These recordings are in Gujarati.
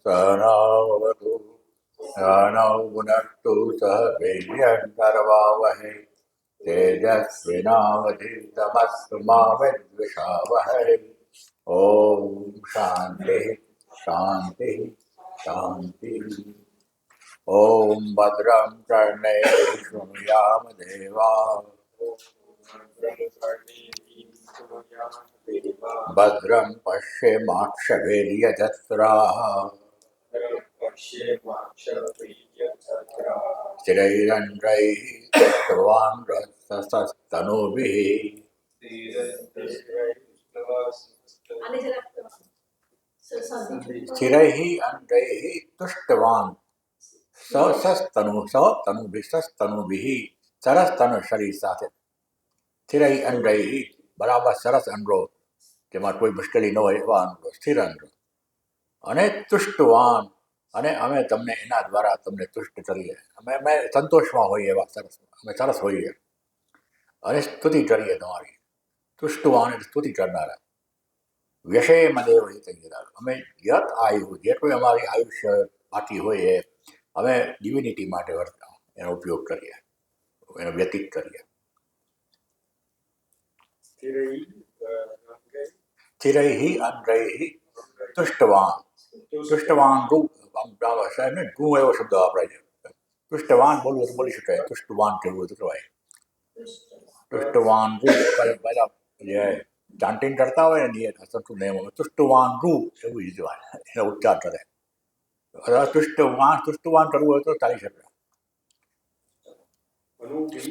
सहनावतु सहनौ भुनक्तु सह वीर्यङ्करवावहै तेजस्विनावधीतमस्तु मा विद्विषावहै। ॐ शान्तिः शान्तिः शान्तिः। ॐ भद्रं कर्णैः शृणुयाम देवाः भद्रं पश्येमाक्षभिर्यजत्राः स्थिरैरङ्गैः स्तुवांस्तनूभिः स्थिरैः अङ्गैः तुष्टवान् सस्तनुभिः સરસ શરીર સાથે સ્થિરૈ અંગૈः બરાબર સરસ અંગો જેમાં કોઈ મુશ્કેલી ન હોય એવા અંગો સ્થિર અંગો અને તુષ્ટવાન અને અમે તમને એના દ્વારા તમને તુષ્ટ કરીએ અમે સંતોષમાં હોઈએ એવા સરસ અમે સરસ હોઈએ અને સ્તુતિ કરીએ તમારી તુષ્ટવાન એટલે સ્તુતિ કરનારા વ્યષેમ દેવ હિતૈષિતા અમે યત આયુ જે કોઈ અમારી આયુષ્ય બાકી હોય એ અમે ડિવિનિટી માટે એનો ઉપયોગ કરીએ એનો વ્યતીત કરીએ સ્થિરૈ અંગૈ તુષ્ટવાન તુષ્ટવાન રૂપ ગું એવો શબ્દ વાપરાય છે તુષ્ટવાન બોલવું તો બોલી શકાય તુષ્ટવાન કહેવું તો કહેવાય તુષ્ટવાન રૂપ પહેલા જે ચાન્ટિંગ કરતા હોય ને સંસ્કૃત નિયમોમાં તુષ્ટવાન રૂપ એવું ઈજવાય એનો ઉચ્ચાર કરે તુષ્ટવાન કરવું હોય તો ચાલી શકે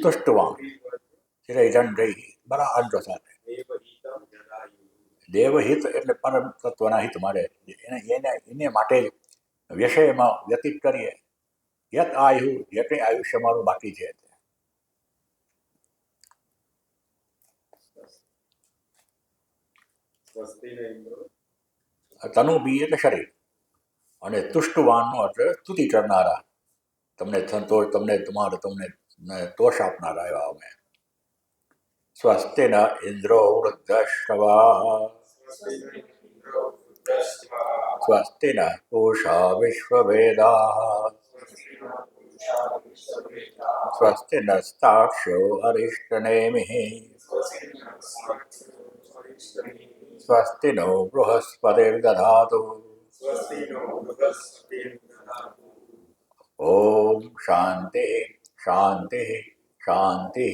તુષ્ટવાન બરા અંજો સાથે દેવહિત એટલે પરમ તત્વના હિત માટે એને માટે વ્યષયમાં વ્યતીત કરીએ યત આયુ જે કંઈ આયુષ્ય મારું બાકી છે તનુ બી એટલે શરીર અને તુષ્ટવાનનો અર્થ સ્તુતિ કરનારા તમને સંતોષ તમને તોષ આપનારા એવા અમે સ્વસ્તિન ઇન્દ્રો વૃદ્ધશ્રવા સ્વસ્તિન પૂષા વિશ્વવેદાઃ સ્વસ્તિ નસ્તાક્ષ્યો અરિષ્ટનેમિઃ સ્વસ્તિ નો બૃહસ્પતિર્દધાતુ ઓમ શાંતિ શાંતિ શાંતિ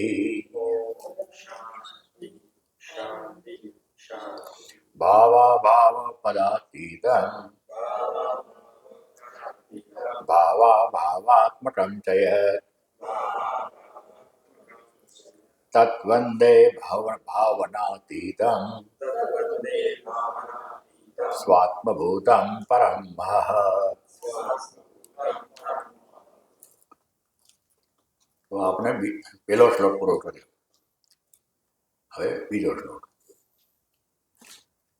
ભાવાભાવ પદાતીતં ભાવાભાવાત્મકં ચ યત તત્વંદે ભાવનાતીતં સ્વાત્મભૂતં પરમ મહઃ. તો આપણે પહેલો શ્લોક પૂરો કર્યો. હવે બીજો શ્લોક.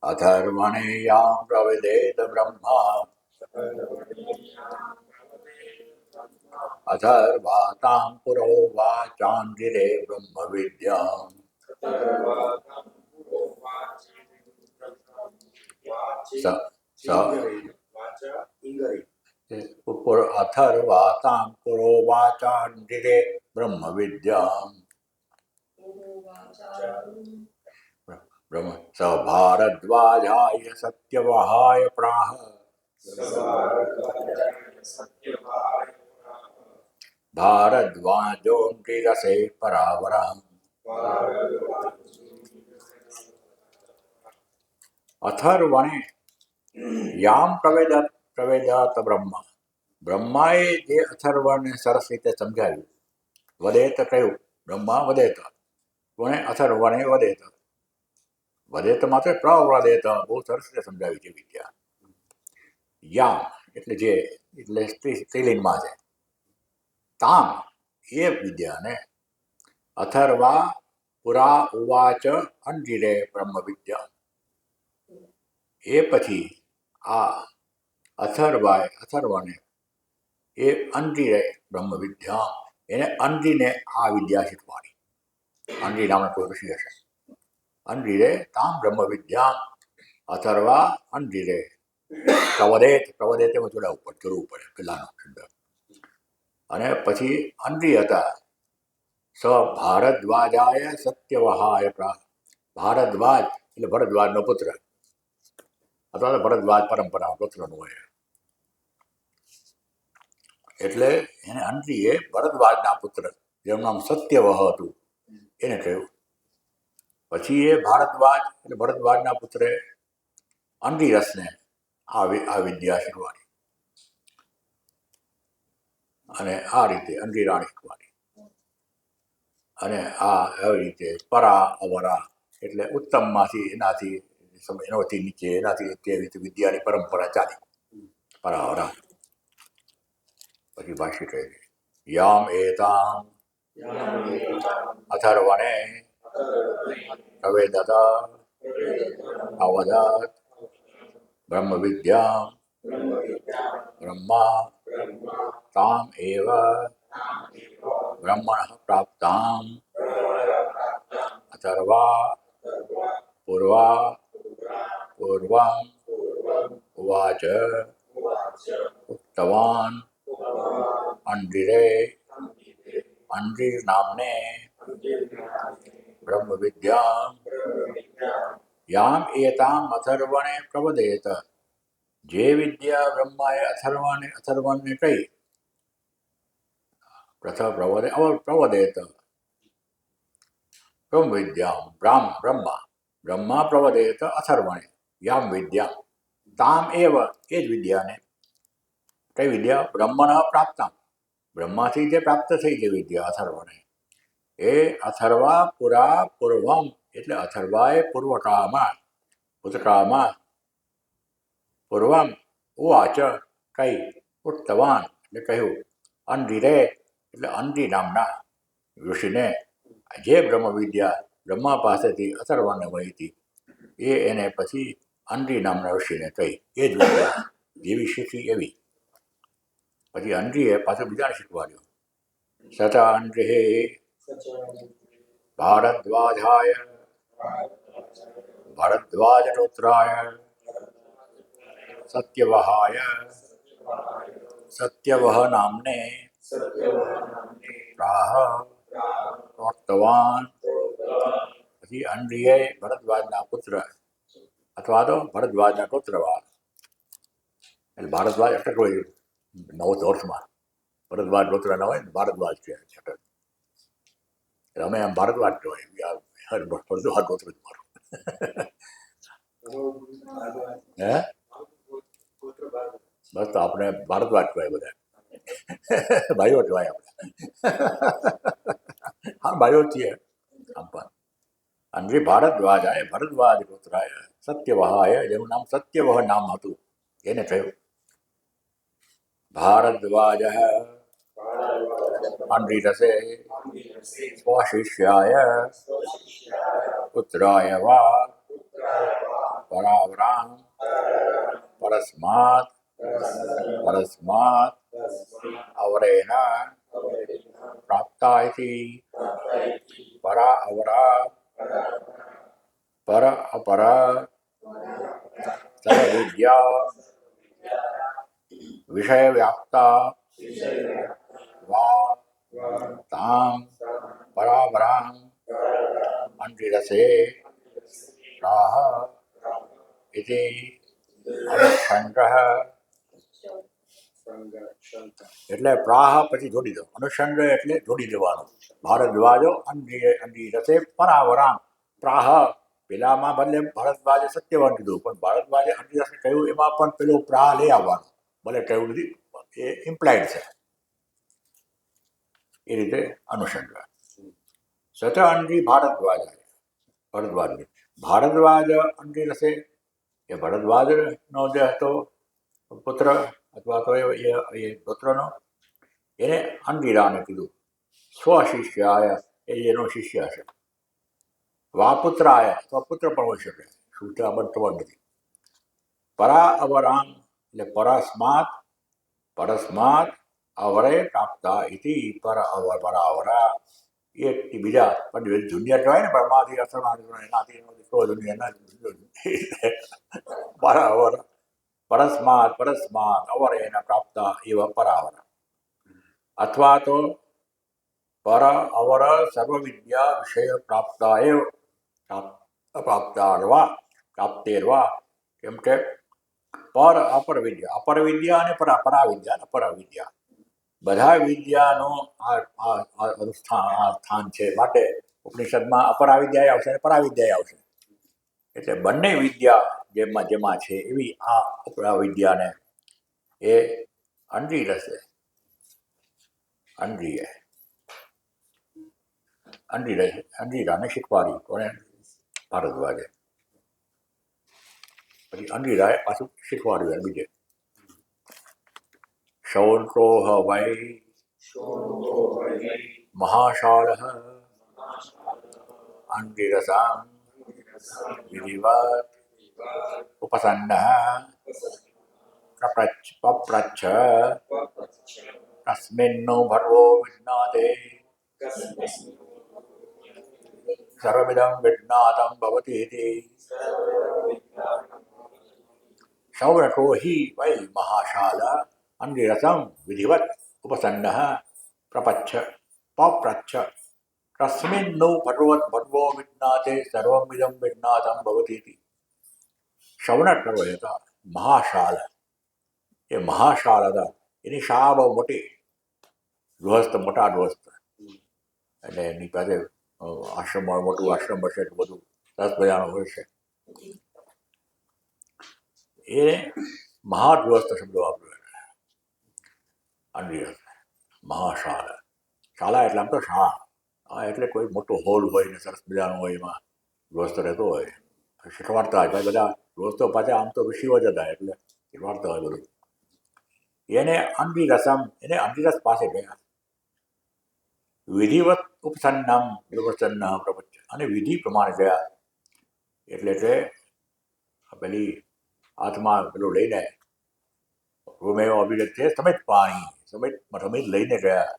અથર્વણેયાં પ્રવિદેત બ્રહ્મા અથર્વાતાં પુરોવાચાંગિરે બ્રહ્મ વિદ્યાં અથર્વાતાં પુરોવાચાંગિરે બ્રહ્મ વિદ્યાં સ ભારદ્વાજાય સત્યવહાય પ્રાહ ભારદ્વાજોऽંગિરસે પરાવરઃ. અથર્વણે યામ પ્રવેદાત બ્રહ્મ. બ્રહ્માએ જે અથર્વણને સરસ રીતે સમજાવ્યું. વદેત કહ્યું બ્રહ્મા વદેત. કોણે? અથર્વણે વદેત. વદેત માત્ર પ્રવદેત. બહુ સરસ રીતે સમજાવી છે વિદ્યા. યામ એટલે જે એટલે સ્ત્રીલિંગમાં છે. તામ એ વિદ્યાને અથર્વા પુરા ઉવાચ અંગિરે બ્રહ્મ વિદ્યા. એ પછી આ અથર્વાને એ અંગિરે બ્રહ્મ વિદ્યા એને અંગીને આ વિદ્યા શીખવાડી. અંગી નામે કોઈ ઋષિ હશે. અંગિરે તામ બ્રહ્મ વિદ્યા અથર્વા અંગિરે પ્રવદેત એમાં જોડાવવું પડે, જોડવું પડે પેલાનો શબ્દ. અને પછી અંદ્રી હતા. સ ભારદ્વાજાય સત્યવહાય ભારદ્વાજ એટલે ભરદ્વાજનો પુત્ર, અથવા તો ભરદ્વાજ પરંપરા પુત્રનું હોય. એટલે એને અંદ્રીએ ભરદ્વાજના પુત્ર, જેનું નામ સત્યવહ હતું, એને કહ્યું. પછી એ ભારદ્વાજ એટલે ભરદ્વાજના પુત્રે અંગીરસને આ વિદ્યા શીખવાડી. અને આ રીતે અંગીરાણી શીખવાડી. અને આવી રીતે પરા અવરા એટલે ઉત્તમમાંથી એનાથી નીચે એનાથી તે રીતે વિદ્યાની પરંપરા ચાલી. પરા અવરા. પછી ભાષ્ય કહે છે, યામ એતામ અથર્વણે પ્રવેદત અવદત બ્રહ્મ વિદ્યા બ્રહ્મા તામ એવ બ્રહ્મણ પ્રાપ્તામ અથર્વા પૂર્વા પૂર્વમ ઉવાચ ઉક્તવાન અંધિરે અંધિર નામને બ્રહ્મ વિદ્યા યામ એતામ અથર્વણે પ્રવદેત. જે વિદ્યા બ્રહ્માએ અથર્વણને કહી, પ્રથમ પ્રવદેત બ્રહ્મ વિદ્યા બ્રહ્મા પ્રવદેત અથર્વણે યામ વિદ્યા તામ એવ એ જ વિદ્યાને, કઈ વિદ્યા? બ્રહ્મણ પ્રાપ્તામ બ્રહ્માથી જે પ્રાપ્ત થઈ જે વિદ્યા અથર્વણે, એ અથર્વા પુરા પૂર્વમ એટલે અથર્વાએ પૂર્વકાળમાં ભૂતકાળમાં પૂર્વમ ઉવાચ કઈ ઉક્તવાન એટલે કહ્યું અંધિરે એટલે અંધિ નામના ઋષિને જે બ્રહ્મ વિદ્યા બ્રહ્મા પાસેથી અથર્વણને મળી હતી એને પછી અંધિ નામના ઋષિને કહી. એ જ વિદ્યા જેવી શીખી એવી. પછી અંધિએ પાછું બીજાને શીખવાડ્યું. સતા અંધિ ભારદ્વાજાય ભરદ્વાજનોત્રાય સત્યવહાય સત્યવહ નામને પ્રાહ પ્રોક્તવાન. પછી અંધિએ ભરદ્વાજના પુત્ર અથવા તો ભરદ્વાજના પુત્રવાદ એટલે ભારદ્વાજ અટક હોય 9 વર્ષમાં ભરદ્વાજ પુત્ર ન હોય ને ભારદ્વાજ છે અટક. એટલે અમે આમ ભારદ્વાજ કહેવાય ભરદ્વાજ પુત્ર મારું. હે બસ તો આપણે ભારદ્વાજ કહેવાય બધા. ભાઈઓ કહેવાય આપણે. હા ભાઈઓ છીએ આમ પણ. અંધિ ભારદ્વાજાય ભરદ્વાજ પુત્રાય સત્યવહાય, જેનું નામ સત્યવહ નામ હતું, એને થયું. ભારદ્વાજ અંધિરસે સ્વશિષ્યાય પુત્રાય વા પરાવરામ પરસ્માત અવરેણ પ્રાપ્તા ઇતિ પરા અવરા પર અપરા તદ વિદ્યા વિષય વ્યાપ્તા વા તામ પરાવરામ અંધિરસે પ્રાહ ઇતિ અનુષંગઃ. એટલે પ્રાહ પછી જોડી દો, અનુષંગ એટલે જોડી દેવાનું. ભારદ્વાજો અંધિરસે પરાવરામ પ્રાહ. પેલામાં બદલે ભારદ્વાજે સત્યવાન કીધું, પણ ભારદ્વાજે અંધિરસને કહ્યું એમાં પણ પેલો પ્રાહ લઈ આવવાનો, ભલે કહ્યું નથી એ ઇમ્પ્લાઇડ છે. એ રીતે અનુષંગ. સત અંધિ ભારદ્વાજ ભારદ્વાજ અંધિરસે એ ભરદ્વાજનો જે હતો પુત્ર અથવા તો એ પુત્રનો, એને અંધિરાને કીધું. સ્વશિષ્યાય એ એનો શિષ્ય હશે. વા પુત્રાય અથવા પુત્ર પણ હોઈ શકે, સૂચના બંધ નથી. પરા અવરામ એટલે પરસ્માત અવરે પ્રાપ્તા ઇતિ પરાવરા. એક બીજા પણ જુનિયર કહેવાય ને, બ્રહ્માથી અથર્વણ એનાથી જુનિયર બરાબર. પરસ્માત અવરેણ પ્રાપ્ત એવ પરાવર, અથવા તો પર અવર સર્વ વિદ્યા વિષય પ્રાપ્તા એવ પ્રાપ્તેરવા. કેમ કે પર અપર વિદ્યા અને પરાવિદ્યા અને પરવિદ્યા બધા વિદ્યાનો આ સ્થાન છે. માટે ઉપનિષદમાં અપરાવિદ્યા આવશે અને પરાવિદ્યા આવશે. એટલે બંને વિદ્યા જેમાં છે એવી આ અપરાવિદ્યાને એ અંડી રહેશે. અંડીરાને શીખવાડી કોને? ભારદ્વાજે. પછી અંડીરાએ પાછું શીખવાડ્યું બીજે. શૌનકો વૈ મહાશાળ અંડીરસામ વિધિવત ઉપસન્ન પપ્રચ્છ તસ્મિન્નો ભર્વો વિજ્ઞાતે સર્વમિદં વિજ્ઞાતં ભવતિ ઇતિ. શૌનકો હિ વૈ મહાશાલ અંગીરસમ વિધિવત ઉપસન્ન પપ્રચ્છ તસ્મિન્નો ભર્વો વિજ્ઞાતે સર્વમિદં વિજ્ઞાતં ભવતિ ઇતિ. શૌનક કરવો હતા મહાશાલ. એ મહાશાલ હતા. એની શાળા બહુ મોટી, ગૃહસ્થ, મોટા ગૃહસ્થ. એટલે એની પાસે આશ્રમ મોટું આશ્રમ હશે એટલું બધું સરસ મજાનું હોય છે. એ મહાગૃહસ્થ શબ્દો વાપર્યો. અંગીરસ મહાશાળા. શાળા એટલે આમ તો શાળા એટલે કોઈ મોટો હોલ હોય ને સરસ મજાનો હોય, એમાં ગૃહસ્થ રહેતો હોય, શીખવાડતા હોય. બધા ગૃહસ્થો પાછા આમ તો ઋષિઓ જ હતા એટલે શીખવાડતા હોય બધું. એને અંગીરસમ, એને અંગીરસ પાસે ગયા. વિધિવત ઉપસન્નમ પ્રવચન પ્રપંચ, અને વિધિ પ્રમાણે ગયા. એટલે પેલી હાથમાં પેલું લઈને રૂમેઓ અભિલેખ છે સમેત પાણી, સમેત લઈને ગયા.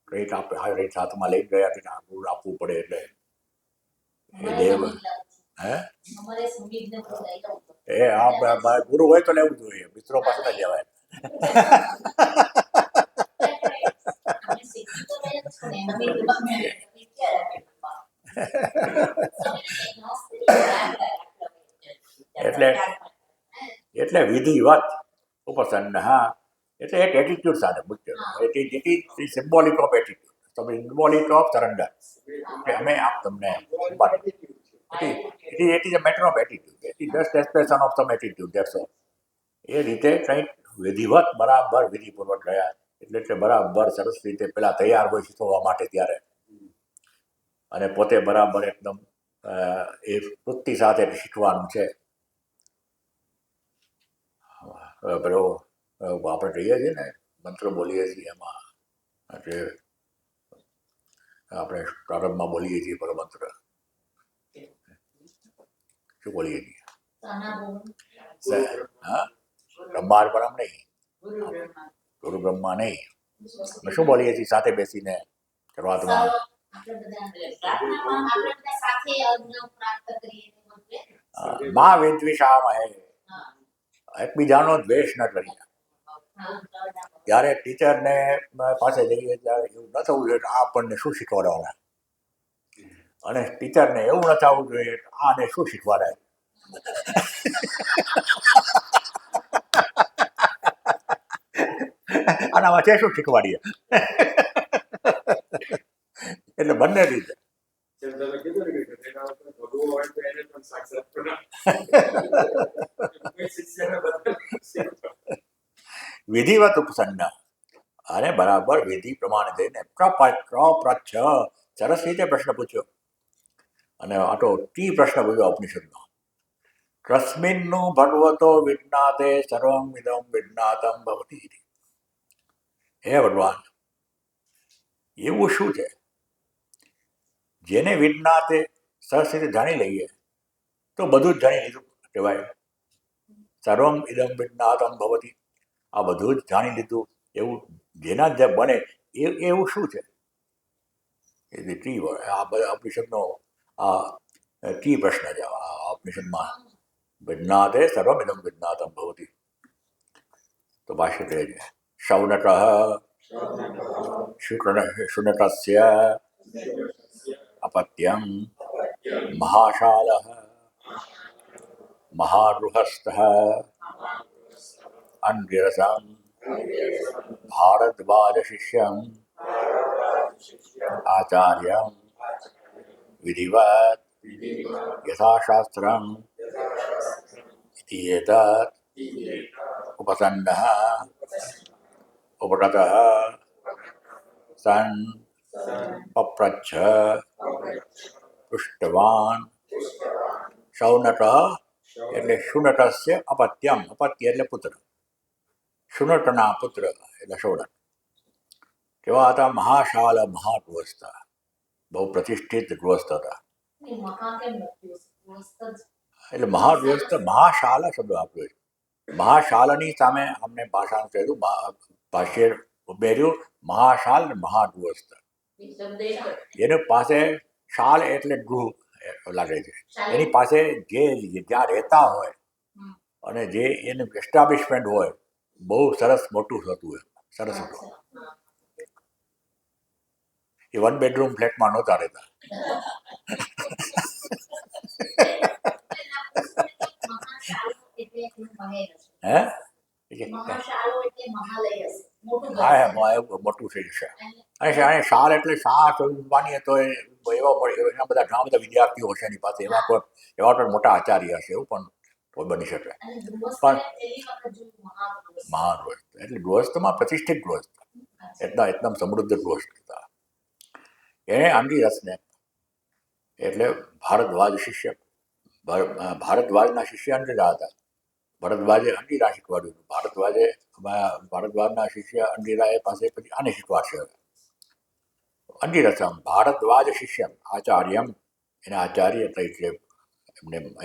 કંઈક આપણે હાથમાં લઈને ગયા કે આપવું પડે એટલે એ દેવ એ આ ગુરુ હોય તો લેવું જોઈએ, મિત્રો પાસે ન લેવાય. એટલે વિધિવત ઉપસન્ન એટલે એક એટીટ્યુડ સાથે મુખ્ય. It is symbolic of attitude, symbolic of surrender. કે અમે આપ તમને it is a matter of attitude. It is just expression of some attitude, that's all. એ રીતે કંઈક વિધિવત બરાબર વિધિપૂર્વક ગયા. એટલે બરાબર સરસ રીતે પેલા તૈયાર હોય શીખવવા માટે ત્યારે, અને પોતે બરાબર એકદમ એ વૃત્તિ સાથે શીખવાનું છે. પેલો આપણે કહીએ છીએ ને મંત્ર બોલીએ છીએ એમાં, એટલે આપણે પ્રારંભમાં બોલીએ છીએ પેલો મંત્ર શું બોલીએ છીએ? બ્રહ્માર પરમ નહીં, ગુરુ બ્રહ્મા નહીં. અમે શું બોલીએ છીએ સાથે બેસીને શરૂઆતમાં? મા વિદ્વિષામહે, એકબીજાનો દ્વેષ ન કરીએ. ત્યારે ટીચરને પાસે જઈએ ત્યારે એવું ન થવું જોઈએ કે આ આપણને શું શીખવાડવાના, અને ટીચરને એવું ન થવું જોઈએ કે આને શું શીખવાડાય. આના વચ્ચે શું શીખવાડીએ. એટલે બંને રીતે વિધિવત ઉપસન્ન, અને બરાબર વિધિ પ્રમાણે થઈને પ્રપચ્છ, સરસ રીતે પ્રશ્ન પૂછ્યો. અને આટો ટી પ્રશ્ન પૂછ્યો ઉપનિષદનો. તસ્મિન્નો ભગવતો વિજ્ઞાતે સર્વમ ઇદં વિજ્ઞાતમ ભવતિ. હે ભગવાન, એવું શું છે જેને વિજ્ઞાતે સરસ રીતે જાણી લઈએ તો બધું જ જાણી લીધું કહેવાય. સર્વમ ઇદમ વિજ્ઞાતમ ભવતિ, આ બધું જ જાણી લીધું એવું જેના જે બને એવું શું છે? એ ટી આ બધા ઉપનિષદનો આ ટી પ્રશ્ન છે. આ ઉપનિષદમાં વિજ્ઞાતે સર્વમ ઇદમ વિજ્ઞાતમ ભવતિ. તો ભાષ્ય કહે છે શૌનક શુનકસ્ય अपत्यम महाशाल महागृहस्थ अंगिरसम भारद्वाज शिष्यम आचार्य विधिवत यथाशास्त्रम इति एतत् उपसन्नः उपगतः सन् पप्रच्छ पृष्टवान शौनक એટલે શુનકસ્ય અપત્યમ અપત્ય એટલે પુત્ર શુનકના પુત્ર એટલે શૌનક કેવા હતા મહાશાલ મહાગૃહસ્થ બહુ પ્રતિષ્ઠિત ગૃહસ્થ હતા એટલે મહાગૃહસ્થ મહાશાલ શબ્દ આપ્યો છે મહાશાલની સામે અમને ભાષાનું કહેલું ભાષ્ય ઉમેર્યું મહાશાલ ને મહાગૃહસ્થ એની પાસે શાલ એટલે ગૃહ લાગે છે એની પાસે જે જ્યાં રહેતા હોય અને જે એનું એસ્ટાબ્લિશમેન્ટ હોય બહુ સરસ મોટું થતું હોય સરસ હતું એ 1 બેડરૂમ ફ્લેટમાં નહોતા રહેતા હે મોટું થઈ જશે અને શાલ એટલે શાહ માનીએ તો એવા એના બધા ઘણા બધા વિદ્યાર્થીઓ હશે એની પાસે એવા કોઈ મોટા આચાર્ય હશે એવું પણ બની શકે પણ મહાગૃહસ્થ એટલે ગૃહસ્થમાં પ્રતિષ્ઠિત ગૃહસ્થ એકદમ સમૃદ્ધ ગૃહસ્થ હતા એણે અંગીરસને એટલે ભારદ્વાજ શિષ્ય ભારદ્વાજના શિષ્ય અંગીરા હતા ભરદ્વાજે અંગીરા શીખવાડ્યું ભારદ્વાજના શિષ્ય અંગીરાએ પાસે પછી આને શીખવાડશે અંગીરસમ ભારદ્વાજ શિષ્યમ આચાર્યમ એના આચાર્ય તરીકે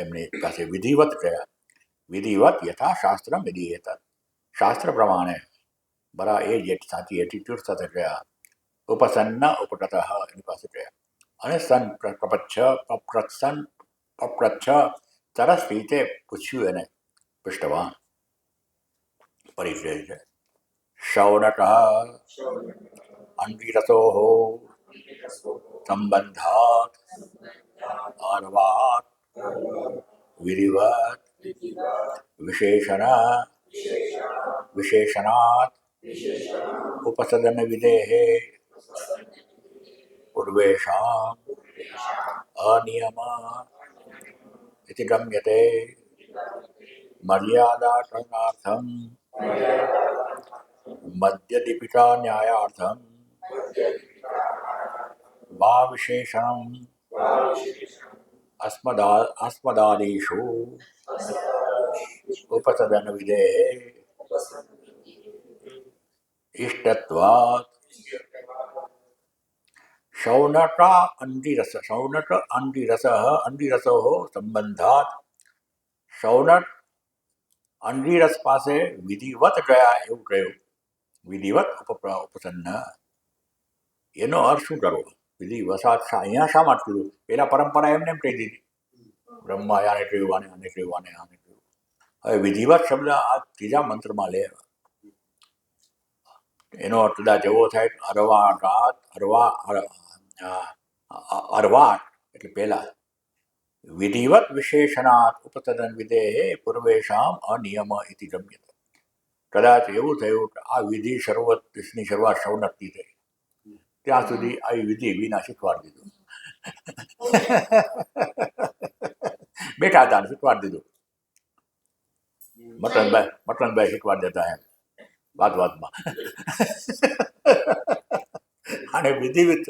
એમની પાસે વિધિવત ગયા વિધિવત યથા શાસ્ત્રમ વિધિયત શાસ્ત્ર પ્રમાણે બરા એ જે સાચી એટીટ્યુડ સાથે ગયા ઉપસન્ન ઉપગત એની પાસે ગયા અને સન પપ્રચ્છ સરસ રીતે પૂછ્યું એને પૃષ્ઠવાન પરિચય છે શૌનક અંગીરસો સંબંધાત અર્વાત વિધિવત વિશેષણાત उपसदन विधेः पूर्वेषाम् अनियम इति गम्यते मर्यादाकरणार्थं मध्यदीपिका न्यायार्थं वा विशेषणम् अस्मदादिषु उपसदन विधेः इष्टत्वात् शौनक अंगिरसो संबंधात शौनक अंगिरस પાસે વિધિવત ગયા એવું કહ્યું વિધિવત ઉપસન્ન એનો અર્થ શું કરવો વિધિવત અહીંયા શા માટે કીધું પેલા પરંપરા એમને કહી દીધી બ્રહ્મા આને કહ્યું આને કહ્યું આને કહ્યું હવે વિધિવત શબ્દ આ ત્રીજા મંત્રમાં લે એનો અર્થ કદાચ એવો થાય અર્વાટ એટલે પહેલા વિધિવત વિશેષણાત ઉપસદન વિધેહે પૂર્વેશામ અનિયમ ઇતિ ગમ્યતે કદાચ એવું થયું કે આ વિધિ શરૂઆતની શરૂઆત શૌનકથી થઈ ત્યાં સુધી આવી વિધિ વિના શીખવાડી દીધું બેઠા હતા શીખવાડી દીધું મટનભાઈ શીખવાડી દેતા એમ વાતમાં અને વિધિવિત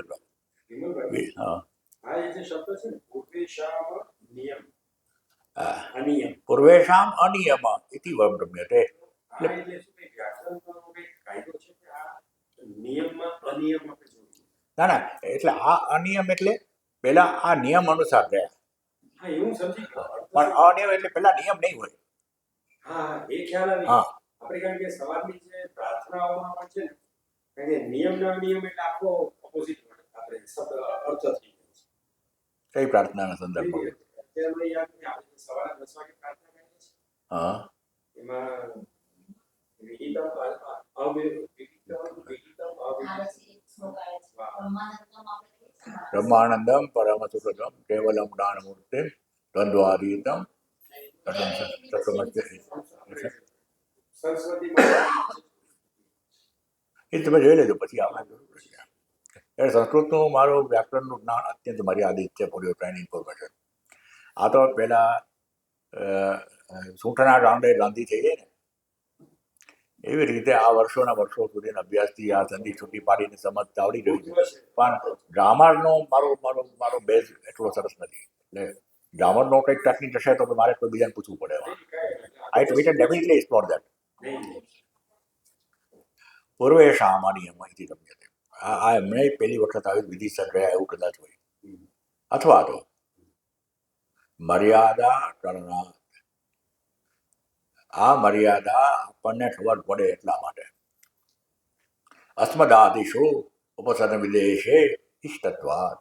પૂર્વેશામ અનિયમ ઇતિ ગમ્યતે ના એટલે આ અનિયમ એટલે પેલા આ નિયમ અનુસાર ગયા પણ અનિયમ એટલે પેલા નિયમ નહીં હોય હા આપણે કારણ કે સવારની જે પ્રાર્થનાઓમાં પણ છે ને કારણ કે નિયમના નિયમ એટલે આખો ઓપોઝિટ આપણે શબ્દ અર્થ થઈ ગયો છે કઈ પ્રાર્થનાના સંદર્ભમાં અત્યારે યાદ નહીં આપણે સવારે 10 વાગે પ્રાર્થના કરીએ છીએ હા એમાં વિહિતમ વિહિતમ બ્રહ્માનંદમ પરમ સુખદમ કેવલમ જ્ઞાનમૂર્તિમ દ્વંદ્વાતીતમ એ તમે જોઈ લેજો પછી આપણે જરૂર પડશે. એટલે સંસ્કૃતનું મારું વ્યાકરણનું જ્ઞાન અત્યંત મર્યાદિત છે ફોર યોર ટ્રેનિંગ ઇન્ફોર્મેશન. આ તો પેલા સૂંઠના રાંડે ગાંધી થઈ જાય ને એવી રીતે આ વર્ષોના વર્ષો સુધીના અભ્યાસથી આ સંધિ છૂટી પાડીને સમજતા આવડી ગયું છે. પણ ગ્રામરનો મારો બેઝ એટલો સરસ નથી. એટલે ગ્રામરનો કંઈક ટેકનિક હશે તો મારે કોઈ બીજાને પૂછવું પડે. I we can definitely explore that. પૂર્વે સામાન્ય માહિતી તમને આ એમણે પહેલી વખત આવી વિધિસર રહ્યા એવું કદાચ હોય, અથવા તો મર્યાદા કરનાર. આ મર્યાદા આપણને ખબર પડે એટલા માટે. અસ્મદાદિશુ ઉપસર્ગ વિદેશે ઇષ્ટત્વાદ.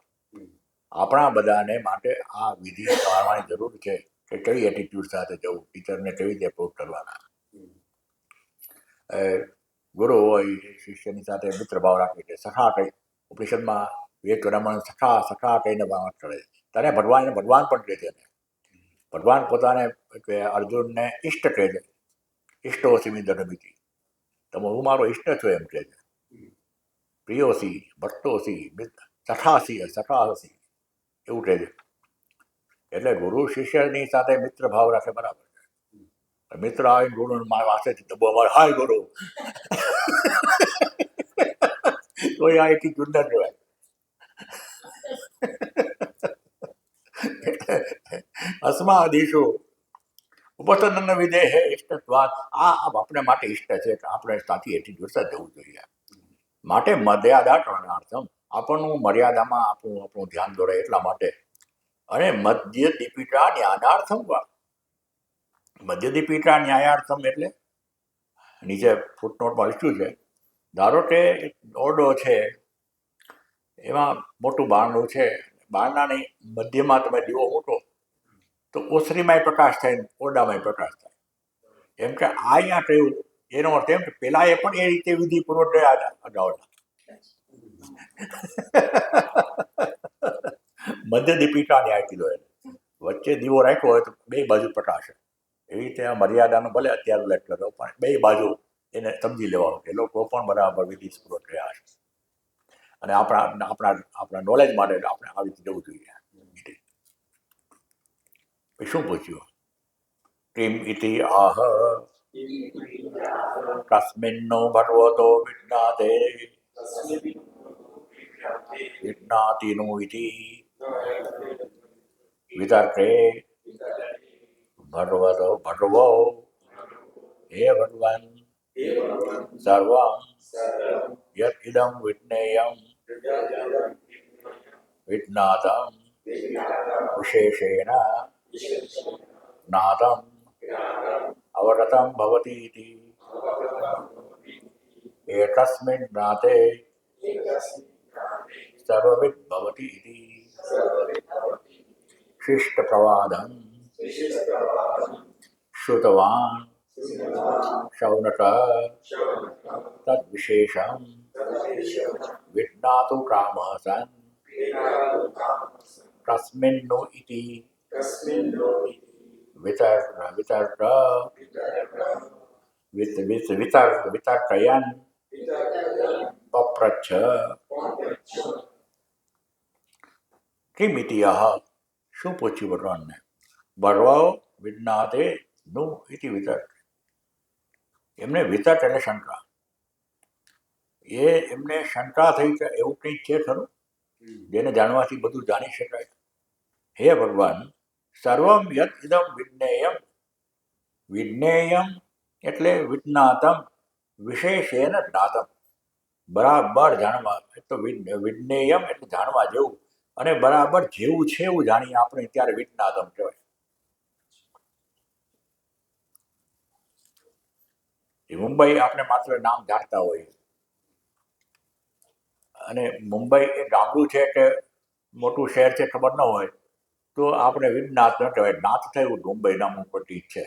આપણા બધાને માટે આ વિધિ પાળવાની જરૂર છે કે કઈ એટીટ્યુડ સાથે જવું, ટીચરને કેવી રીતે એપ્રોચ કરવાના. ગુરુ હોય શિષ્યની સાથે મિત્રભાવ રાખી છે. સખા કઈ ઉપનિષદમાં વેદ સખા કહીને વાત કરે. તને ભગવાન પણ કહે છે. ભગવાન પોતાને અર્જુનને ઇષ્ટ કહે છે. ઇષ્ટોસી દઢમિતિ. તમે હું મારો ઇષ્ટ છો એમ કહે છે. પ્રિયોસી ભક્તોસી સખાસી એવું કહે છે. એટલે ગુરુ શિષ્યની સાથે મિત્ર ભાવ રાખે બરાબર છે. મિત્ર આવીને ગુરુ મારા વાસેથી દબો અમારે હાય ગુરુ તો આ એથી જુદા કહેવાય. અસ્માદિશુ ઉપસર્ગ વિધેહે ઇષ્ટત્વાદ. આ આપણે માટે ઇષ્ટ છે કે આપણે સાચી એટીટ્યુડ સાથે જવું જોઈએ. માટે મર્યાદા કરણાર્થમ. આપણનું મર્યાદામાં આપણું ધ્યાન દોરે એટલા માટે. અને મધ્યદીપિકા જ્ઞાનાર્થમ. મધ્યદીપિકા ન્યાયાર્થમ એટલે નીચે ફૂટનોટમાં લખ્યું છે. ધારો કે ઓરડો છે, એમાં મોટું બારણું છે. બારણાની મધ્યમાં તમે દીવો મૂકો તો ઓસરીમાંય પ્રકાશ થાય, ઓરડામાંય પ્રકાશ થાય. એમ કે આ અહીંયા કહ્યું એનો અર્થ એમ કે પેલા એ પણ એ રીતે વિધિપૂર્વક ગયા અગાઉના. મધ્ય દીપિકા ન્યાય કીધો એને. વચ્ચે દીવો રાખ્યો હોય તો બે બાજુ પ્રકાશ. એવી રીતે આ મર્યાદાનો ભલે અત્યારે ઉલ્લેખ કર્યો પણ બે બાજુ એને સમજી લેવાનું કે લોકો પણ બરાબર વિધિપૂર્વક રહ્યા છે. અને આપણા નોલેજ માટે આપણે આવી રીતે જવું જોઈએ. શું પૂછ્યું? કિમ ઇતિ આહ કસ્મિન્નો ભગવતો વિજ્ઞાતે વિજ્ઞાતિનો ઇતિ વિતર્કે ભગવો હે ભગવાન સર્વં યત ઇદં વિજ્ઞેયં વિજ્ઞાતં વિશેષેણ જ્ઞાતં અવગतं ભવતિ ઇતિ એકસ્મિन् જ્ઞાતે સર્વવિદ્ ભવતિ ઇતિ શિષ્ટ પ્રવાદં શ્રુતવાન શૌનક તદ્વિશેષં વિજ્ઞાતુ કામઃ સन् કસ્મિન્નો ઇતિ વિતર્કયन् પપ્રચ્છ કિમિતિ શું પૂછ્યું ભગવાનને? ભગવો વિજ્ઞાતે નું ઇતિ વિતર્ક. એમને વિતર્ક એટલે શંકા. એમને શંકા થઈ કે એવું કંઈક છે ખરું જેને જાણવાથી બધું જાણી શકાય. હે ભગવાન સર્વમ યત ઇદમ વિજ્ઞેયમ. વિજ્ઞેયમ એટલે વિજ્ઞાતમ વિશેષેન જ્ઞાતમ. બરાબર જાણવા. તો વિજ્ઞેયમ એટલે જાણવા જેવું અને બરાબર જેવું છે એવું જાણીએ આપણે ત્યારે વિજ્ઞાતમ કહેવાય. મુંબઈ આપણે માત્ર નામ જાણતા હોઈએ અને મુંબઈ એ ગામડું છે કે મોટું શહેર છે ખબર ન હોય તો આપણે વિજ્ઞાત ન કહેવાય. નાથ થયું મુંબઈ નામનું પ્રતીક છે.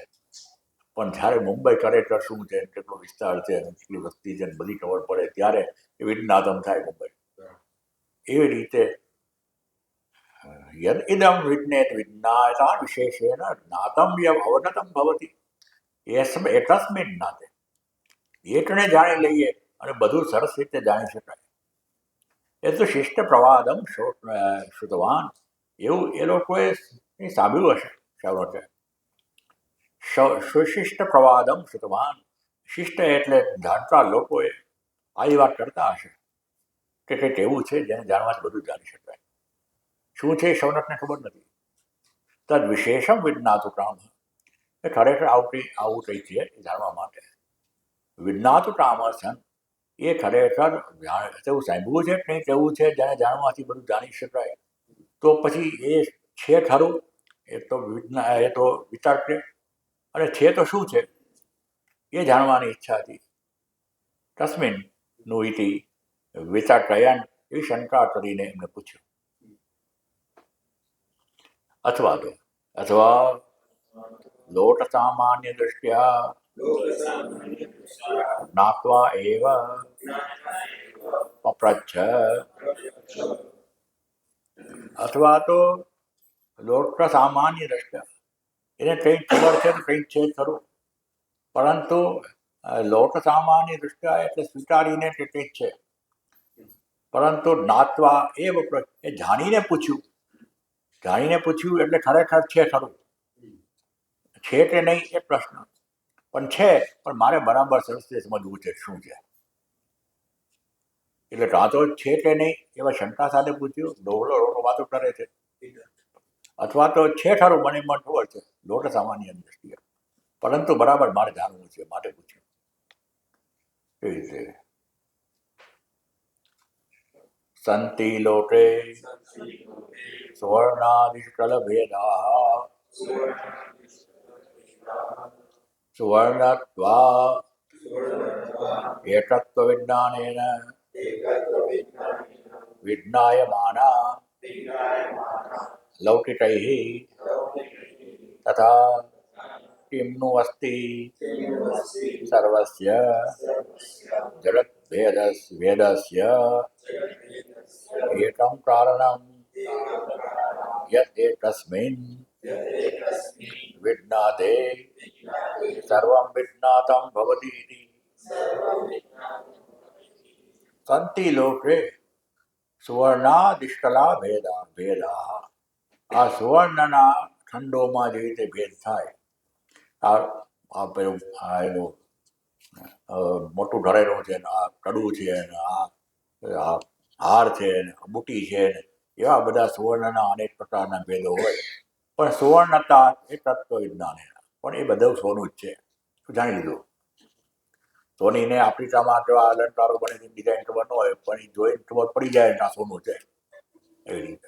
પણ જ્યારે મુંબઈ ખરેખર શું છે, કેટલો વિસ્તાર છે, કેટલી વસ્તી છે, બધી ખબર પડે ત્યારે એ વિજ્ઞાતમ થાય મુંબઈ. એવી રીતે યદ ઇદમ વિજ્ઞેત વિજ્ઞાતા વિશેષેણ જ્ઞાતમ યમ અવગતમ ભવતિ એકસ્મિન જ્ઞાતે. એકને જાણી લઈએ અને બધું સરસ રીતે જાણી શકાય. એ તો શિષ્ટ પ્રવાદમ શ્રુતવાન, એવું એ લોકોએ સાંભળ્યું હશે. શા છે સુશિષ્ટ પ્રવાદમ શ્રુતવાન, શિષ્ટ એટલે જાણતા લોકોએ આવી વાત કરતા હશે કે કંઈક એવું છે જેને જાણવાથી બધું જાણી શકાય. શું છે એ સૌનકને ખબર નથી. તદ વિશેષમ વિજ્ઞાતુ કામ, એ ખરેખર આવું કંઈક છે એ જાણવા માટે વિજ્ઞાતુ કામ સન, એ ખરેખર તેવું સાંભળવું છે, કંઈક એવું છે જેને જાણવાથી બધું જાણી શકાય. તો પછી એ છે ખરું, એ તો વિચાર છે. અને છે તો શું છે એ જાણવાની ઈચ્છા હતી. તસ્મિન નું ઇતિ વિચારયન, એ શંકા કરીને એમને પૂછ્યું. અથવા લોટ સામાન્ય દૃષ્ટ્યા જ્ઞાત્વા એવ પપ્રચ્છ, અથવા તો લોટ સામાન્ય દૃષ્ટ્યા, એને કંઈક ખબર છે તો કંઈક છે ખરું, પરંતુ લોટ સામાન્ય દૃષ્ટ્યા એટલે સ્વીકારીને કે કંઈક છે, પરંતુ જ્ઞાત્વા એવ, એ જાણીને પૂછ્યું એટલે ખરેખર છે ખરું. છે કે નહીં એ પ્રશ્ન, પણ છે, પણ મારે બરાબર સરસ રીતે સમજવું છે શું છે. એટલે કાં તો છે કે નહીં એવા શંકા સાથે પૂછ્યું, ડોહલો વાતો કરે છે, અથવા તો છે ખરું, મને ખબર છે લોટ સામાન્ય દ્રષ્ટિએ, પરંતુ બરાબર મારે જાણવું છે માટે પૂછ્યું. એવી રીતે સંતિ લોટે સુવર્ણાદિષ્કલ ભેદા સુવર્ણત્વા એકત્વ વિજ્ઞાનેન વિજ્ઞાયમાના લૌકિકૈઃ તથા કિમનું અસ્તિ સર્વસ્ય જગત ભેદસ્ય એકમ કારણમ યત એકસ્મિન વિજ્ઞાતે સર્વં વિજ્ઞાતમ ભવતિ ઇતિ. સંતિ લોકે સુવર્ણાદિષ્કલા ભેદા, આ સુવર્ણના ખંડોમાં જે રીતે ભેદ થાય, આ પેલું એનું મોટું ઢળેલું છે ને આ કડું છે ને આ હાર છે ને બુટી છે ને એવા બધા સુવર્ણના અનેક પ્રકારના ભેદો હોય, પણ સુવર્ણતા એ તત્વ વિજ્ઞાન, પણ એ બધું સોનું જ છે, જાણી લીધું. સોનીને આફ્રિકામાં કેવા અલંકારો બને છે ડિઝાઇન ખબર ન હોય, પણ એ જોઈને ખબર પડી જાય કે આ સોનું છે. એવી રીતે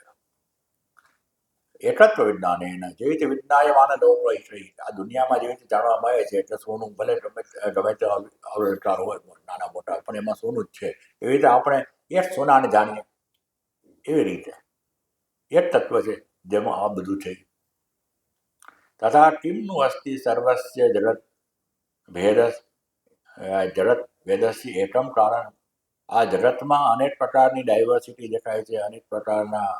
એકત્વ વિજ્ઞાન, જેવી રીતે વિજ્ઞાયમાન લોકો, આ દુનિયામાં જેવી રીતે જાણવા મળે છે એટલે સોનું ભલે ગમે તે અલંકાર હોય નાના મોટા, પણ એમાં સોનું જ છે. એવી રીતે આપણે એક સોનાને જાણીએ, એવી રીતે એક તત્વ છે જેમાં આ બધું છે. તથા કિમનું અસ્તિ સર્વસ્ય જગત ભેદસ્ય એકમ કારણ, આ જગતમાં અનેક પ્રકારની ડાયવર્સિટી દેખાય છે, અનેક પ્રકારના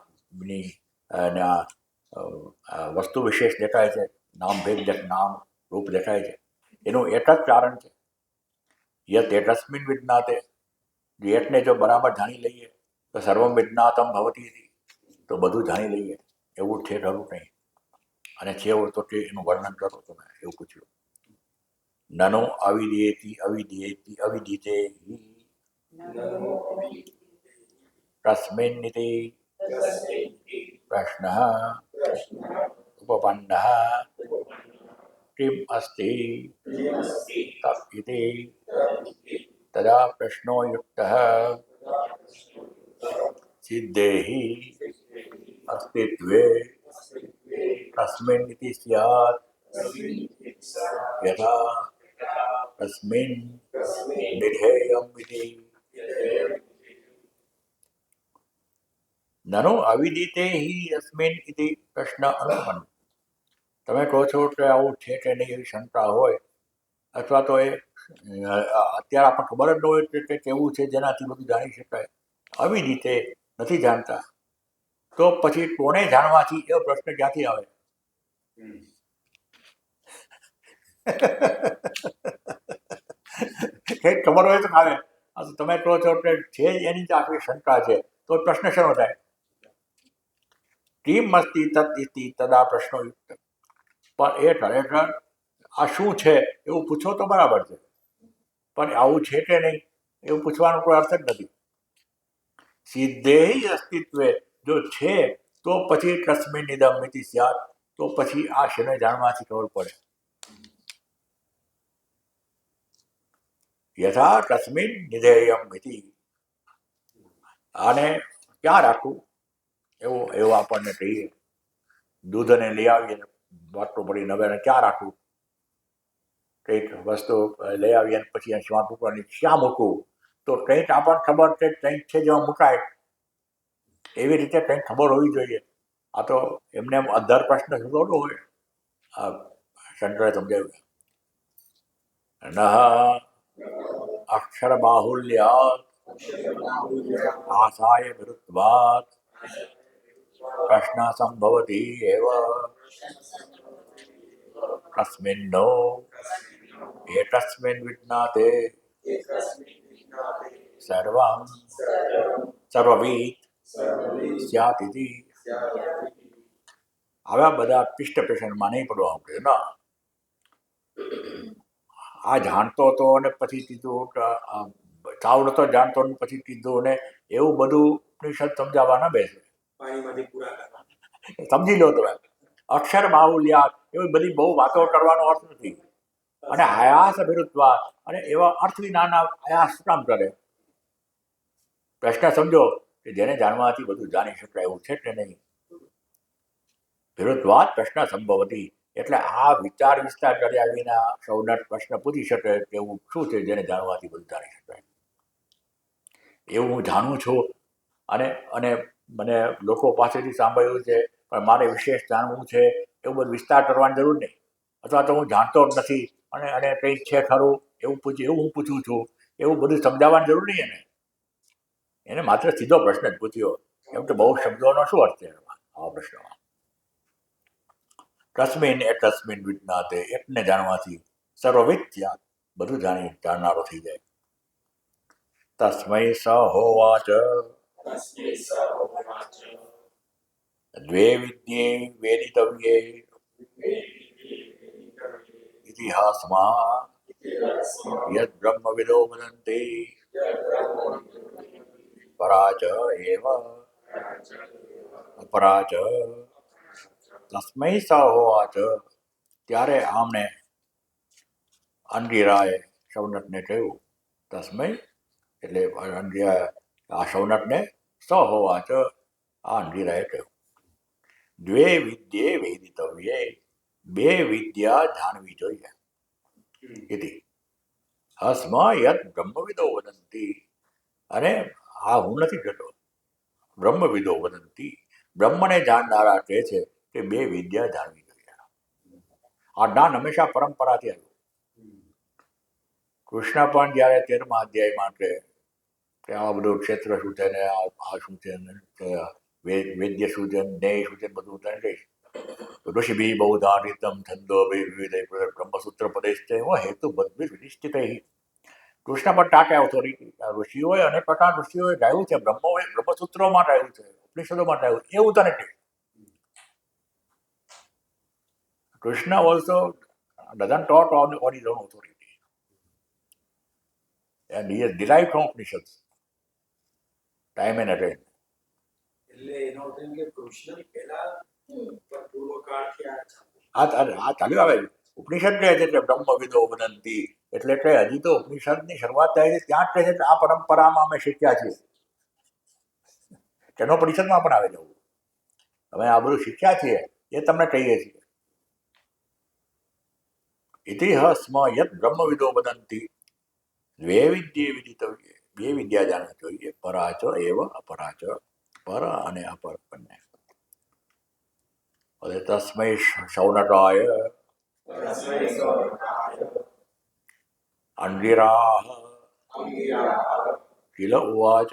વસ્તુ વિશેષ દેખાય છે, નામ રૂપ દેખાય છે. એનું એક જ કારણ છે યત એકસ્મિન વિજ્ઞાતે, એકને જો બરાબર જાણી લઈએ તો સર્વમ વિજ્ઞાતમ ભવતિ, તો બધું જાણી લઈએ એવું છે ખરું નહીં. અને છે એવું તો કે એનું વર્ણન કરો તમે, એવું પૂછ્યું. નનો અવિદીતે તસ્મિન્નિતિ પ્રશ્નઃ ઉપપન્નઃ કિમ અસ્તિ તத் ઇતિ તદા પ્રશ્નો યુક્તઃ સિદ્ધેહિ અસ્તિત્વે તસ્મિन् इति स्यात् यथा तस्मिन् निधेयम् इति. ननु अविदिते हि अस्मिन् इति प्रश्न अनुपन्न. તમે કહો છો કે આવું છે કે નહીં એવી શંકા હોય અથવા તો એ અત્યારે આપણને ખબર જ ન હોય કે કેવું છે જેનાથી બધું જાણી શકાય, આવી રીતે નથી જાણતા, તો પછી કોને જાણવાથી એવો પ્રશ્ન ક્યાંથી આવે? કંઈક ખબર હોય તો આવે. આ તો તમે કહો છો કે છે જ એની જ આખી શંકા છે, તો પ્રશ્ન શેનો થાય? કિમ અસ્તિ તદ ઇતિ તદા પ્રશ્નોયુક્ત. પણ એ ખરેખર આ શું છે એવું પૂછો તો બરાબર છે, પણ આવું છે કે નહીં એવું પૂછવાનો કોઈ અર્થ જ નથી. સિદ્ધે અસ્તિત્વે જો છે તો પછી કસ્મિન ઇદમ ઇતિ સ્યાત, તો પછી આ શેને જાણવાથી ખબર પડે? યથા કસ્મિન નિધેયમ ઇતિ. આને ક્યાં રાખવું એવું આપણને કહીએ, દૂધને લઈ આવીએ, વાટલો પડીને હવે એને ક્યાં રાખવું? કંઈક વસ્તુ લઈ આવીએ પછી શ્વાસ ઉપરની ક્યાં મૂકવું? તો કંઈક આપણને ખબર છે કંઈક છે જેમાં મુકાય, એવી રીતે કંઈક ખબર હોવી જોઈએ. આ તો એમને અધર પ્રશ્ન થતો ન હોય. આ શંકરે સમજાવ્યું, ન અક્ષર બાહુલ્યાત આશાય વિરુદ્ધવાત પ્રશ્ન સંભવતી એવ કસ્મિન્નો એકસ્મિન વિજ્ઞાતે સર્વં સર્વવિદ સ્યાત ઇતિ. આવા બધા પિષ્ટ પેશન્ટમાં નહીં પડવાનું કે ના આ જાણતો હતો અને પછી કીધું કે સાવ નતો જાણતો ને પછી કીધું ને એવું બધું ઉપનિષદ સમજાવવા ના બેસે. પાણીમાંથી પૂરા કરવા. સમજી લો તમે, અક્ષર બાહુલ્યાત એવી બધી બહુ વાતો કરવાનો અર્થ નથી. અને આયાસ વિરુદ્ધવાદ, અને એવા અર્થ વિનાના આયાસ શું કામ કરે? પ્રશ્ન સમજો કે જેને જાણવાથી બધું જાણી શકાય એવું છે કે નહીં. વિરુદ્ધવાદ પ્રશ્ન સંભવતી, એટલે આ વિચાર વિસ્તાર કર્યા વિના સૌને પ્રશ્ન પૂછી શકે કે એવું શું છે જેને જાણવાથી બધું જાણી શકાય. એવું હું જાણું છું અને અને મને લોકો પાસેથી સાંભળ્યું છે, પણ મારે વિશેષ જાણવું છે એવું બધું વિસ્તાર કરવાની જરૂર નહીં. અથવા તો હું જાણતો જ નથી અને કંઈક છે ખરું એવું હું પૂછું છું, એવું બધું સમજાવવાની જરૂર નહીં. એને માત્ર સીધો પ્રશ્ન જ પૂછ્યો. એમ તો બહુ શબ્દોનો શું અર્થ છે આવા પ્રશ્નમાં? કસ્મિન એ કસ્મિન વિજ્ઞાતે, એકને જાણવાથી સર્વવિદ થયા, બધું જાણનારો થઈ જાય. તસ્મૈ સ હોવાચ દ્વે વિદ્યે વેદિતવ્યે ઇતિહાસમાં યદ બ્રહ્મવિદો વદન્તિ પરાચ એવ અપરાચ. તસ્મૈ સ હોવાચ, ત્યારે આમણે અંગીરાએ શૌનકને કહ્યું. તસ્મૈ એટલે આ શૌનકને સ હોવાચ, આ અંગીરાએ કહ્યું. દ્વે વિદ્યે વેદિતવ્યે, બે વિદ્યા જાણવી જોઈએ. ઇતિ હસ્મ યદ બ્રહ્મવિદો વદંતી, અને આ હું નથી કહેતો, બ્રહ્મવિદો વદંતી, બ્રહ્મને જાણનારા કહે છે કે બે વિદ્યા જાણવી જોઈએ. આ જ્ઞાન હંમેશા પરંપરાથી આવ્યું. કૃષ્ણ પણ જ્યારે 13મા અધ્યાયમાં કે આ બધું ક્ષેત્ર શું છે ને આ શું છે ને વેદ્ય શું છે, ન્યાય શું છે, બધું તને કહીશ. ઋષિભી બહુધારિતમ છંદો વિવિધ બ્રહ્મસૂત્ર પ્રદેશ છે એવો હેતુ બધું વિનિશ્ચિત. કૃષ્ણ પણ ટાંકે ઓથોરિટી, ઋષિઓએ અનેક પ્રકાર ઋષિઓએ ગાયું છે, બ્રહ્મસૂત્રોમાં ગાયું છે, ઉપનિષદોમાં ગાયું, એવું તને કહે. Krishna also doesn't talk on his own authority, and he has derived from Upanishads time and again. એટલે એનો અર્થ એમ કે કૃષ્ણ પહેલા પૂર્વકાળથી આ ચાલ્યું આવે. ઉપનિષદ કહે છે કે બ્રહ્મવિદો વદંતી, એટલે કે હજી તો ઉપનિષદની શરૂઆત થાય છે ત્યાં કહે છે કે આ પરંપરામાં અમે શીખ્યા છીએ. તેનો પરિષદમાં પણ આવે જવું, અમે આ બધું શીખ્યા છીએ એ તમને કહીએ છીએ. ઇતિહાસમ યદ બ્રહ્મવિદો વદંતી દ્વે વિદ્યે વિદિતવ્યે, બે વિદ્યા જાણવી જોઈએ. પરાચ એવ અપરાચ, પર અને અપર બંને. તસ્મૈ શૌનકાય અંગિરાહ કિલ ઉવાચ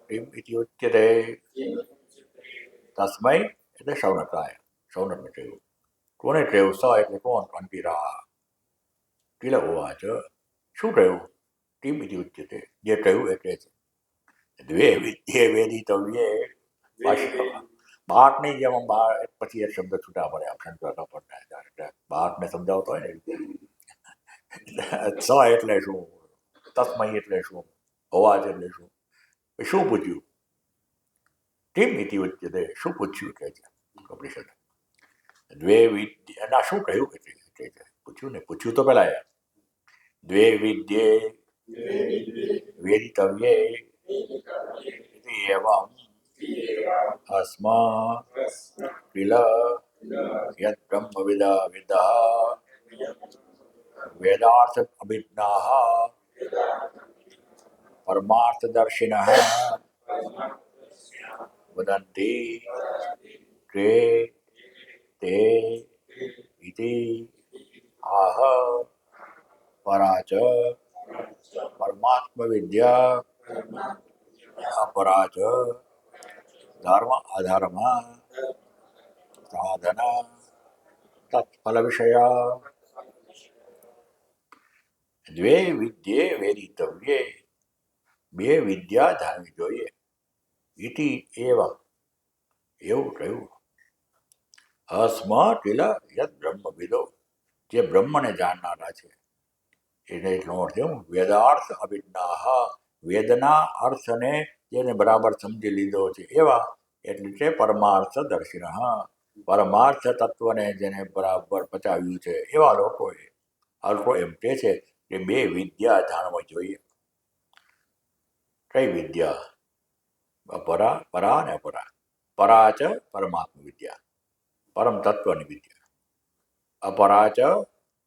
કિમ ઇતિ ઉચ્યતે તસ્મૈ એટલે શૌનકાય શૌનકને કહ્યું કોને કહ્યું સ એટલે કોણ અંગિરાહ કિલ ઉવાચ શું કહ્યું કિમ ઇતિ ઉચ્યતે જે કહ્યું એટલે છે દ્વે વિદ્યે વેદિતવ્યે બાળકની જેમ બાળ પછી એક શબ્દ છૂટા પડે શંકર ન પડતા એટલે બાળકને સમજાવતો હોય ને સ એટલે શું તસ્મય એટલે શું અવાજ એટલે શું શું પૂછ્યું કેમ ઇતિ ઉચ્યતે શું પૂછ્યું કે છે ઉપનિષદ દ્વે વિદ્યા ના શું કહ્યું કે છે પૂછ્યું ને પૂછ્યું તો પેલા દ્વે વિદ્યે વેદિતવ્યે ઇતિ એવં अस्मा किल यत् ब्रह्मविदा विदः वेदार्थ अभिज्ञाः परमार्थदर्शिनः वदन्ति के ते इति आह परा च परमात्मविद्या अपरा च धर्म अधर्म साधन तत्फल विषया द्वे विद्ये वेदितव्ये બે વિદ્યા જાણવી જોઈએ ઇતિ એવં એવું કહ્યું અસ્મ કિલ યદ બ્રહ્મવિદો જે બ્રહ્મને જાણનારા છે એને એટલો અર્થ એવું વેદાર્થ અભિજ્ઞાહ વેદના અર્થને જેને બરાબર સમજી લીધો છે એવા એટલે કે પરમાર્થ દર્શિન પરમાર્થ તત્વને જેને બરાબર પચાવ્યું છે એવા લોકો એમ કહે છે કે બે વિદ્યા જાણવી જોઈએ કઈ વિદ્યા અપરા પરા ને અપરા પરા ચ પરમાત્મ વિદ્યા પરમ તત્વની વિદ્યા અપરા ચ